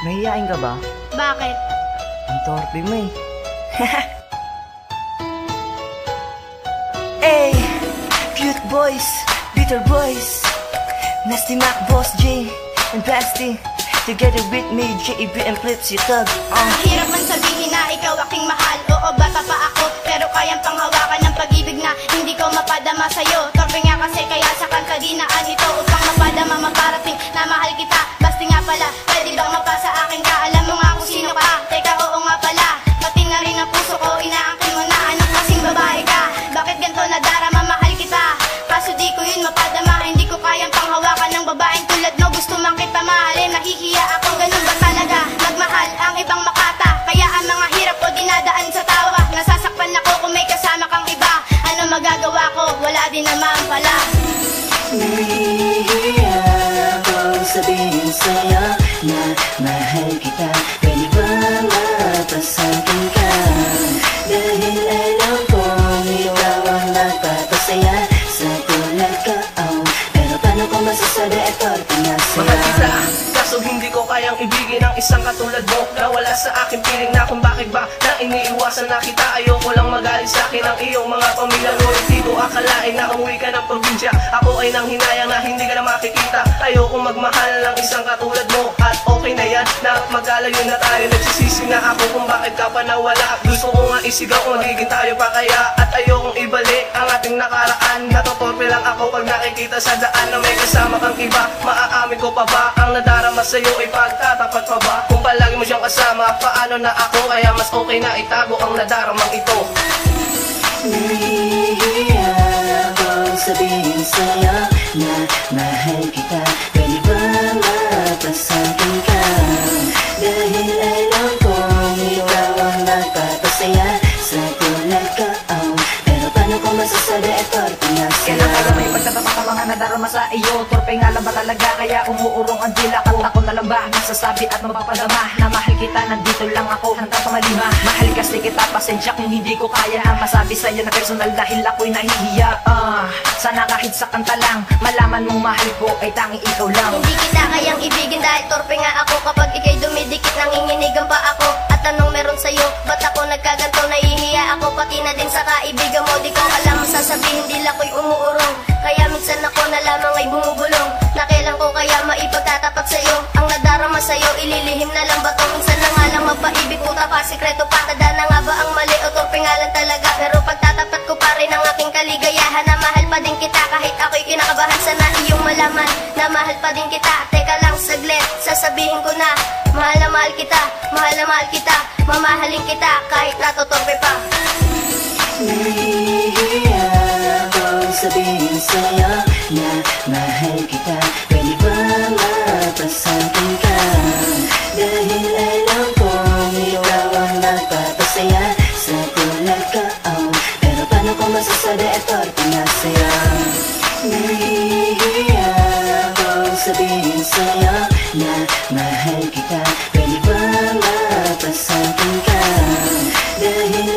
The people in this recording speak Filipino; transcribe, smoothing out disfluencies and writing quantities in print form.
Mahihain ka ba? Bakit? Ang torpe mo eh. Hey, cute boys, bitter boys, Nasty Mac, Boss J, and Blasty. Together with me, J.E.B. and Flips, you thug. Hirap man sabihin na ikaw aking mahal. Oo, bata pa ako, pero kayang panghawakan ng pag-ibig na hindi ko mapadama sa'yo. Torpe nga kasi kaya sa kanta dinaan ito upang mapadama, maparating na mahal kita. Basti nga pala, pwede bang mapasa akin ka? Alam mo nga kung sino ka. Teka, oo nga pala, pati na rin ang puso ko, inaangkin mo na anong kasing babae ka. Bakit ganito nadarama, mahal kita? Kaso di ko yun mapadama, hindi ko kayang panghawakan ng babaeng tulad mo. Gusto man kita mahalin, nahihiya ako, ganun ba talaga? Magmahal ang ibang makata, kaya ang mga hirap ko dinadaan sa tawa. Nasasakpan ako kung may kasama kang iba. Ano magagawa ko? Wala din naman pala. Nahihiya akong sabihin sa'yo na mahal kita. Pwede ba mapasakin ka? Dahil alam kong ikaw ang nagpapasaya sa tulad ka, oh. Pero paano ko masasabi ito pinasaya? Mahal kita, kaso hindi ko kayang ibigin ang isang katulad mo na wala sa akin piling na kung bakit ba na iniiwasan na kita. Ayoko lang magaling sa akin ang iyong mga pamilya. Ngunit di ko akalain na umuwi ka ng probinsya. Ako ay nang hinayang na hindi ka na makikita. Ayoko magmahal ng isang katulad mo. At okay na yan na magalayo na tayo. Nagsisisi na ako kung bakit ka pa nawala. Gusto ko nga isigaw kung magiging tayo pa kaya. At ayokong ibalik ang ating nakaraan. Natotorpe lang ako pag nakikita sa daan na may kasama kang iba. Maaamin ko pa ba ang nadarama sa'yo ay pagtatapat pa ba? Kung palagi mo siyang kasama, paano na ako? Kaya mas okay na itago ang nadaramang ito. Nahihiya akong sabihin sa'yo na mahal kita. Pwede ba mapasakin ka? Dahil alam kong ikaw ang nagpapasaya sa tulad ka, oh. Pero paano ko masasabi ito pinasaya? Kailan ka may pagtatapak ang mga nadarama sa iyo? Torpe nga lang ba talaga? Kaya umuurong ang dila ko. Ako na lang ba masasabi at mapapadama na mahal kita, nandito lang ako hanggang pamalima. Mahal kasi kita, pasensya kung hindi ko kaya na masabi sa'yo na personal dahil ako'y nahihiya. Sana kahit sa kanta lang malaman mong mahal ko ay tanging ikaw lang. Hindi kita kayang ibigin dahil torpe nga ako. Kapag ikay dumidikit, nanginginigan pa ako. At anong meron sa'yo? Ba't ako nagkaganto? Nahihiya ako pati na din sa kaibigan mo. Di ko alam sasabihin, dila ko'y umuurong. Kaya minsan ako na lamang ay bumubulong. Nakailan ko kaya maipagtatapat sa'yo? Ang nadarama sa'yo, ililihim na lang ba to? Minsan na nga lang mapaibig, puta pa, sikreto pa. Tada na nga ba ang mali o torpe nga lang talaga? Pero pagtatapat ko pa rin ang aking kaligayahan na mahal pa din kita. Kahit ako'y kinakabahan, sana iyong malaman na mahal pa din kita. Teka lang saglit, sasabihin ko na mahal na mahal kita, mahal na mahal kita. Mamahalin kita kahit natotorpe pa. Nahihiya akong sabihin sa'yo na mahal kita. Pwede ba mapasakin ka? Dahil alam kong ikaw ang nagpapasaya sa tulad ka, oh. Pero paano ko masasabi ito pinasaya? Nahihiya akong sabihin sa'yo na mahal kita. Pwede ba mapasakin ka? Dahil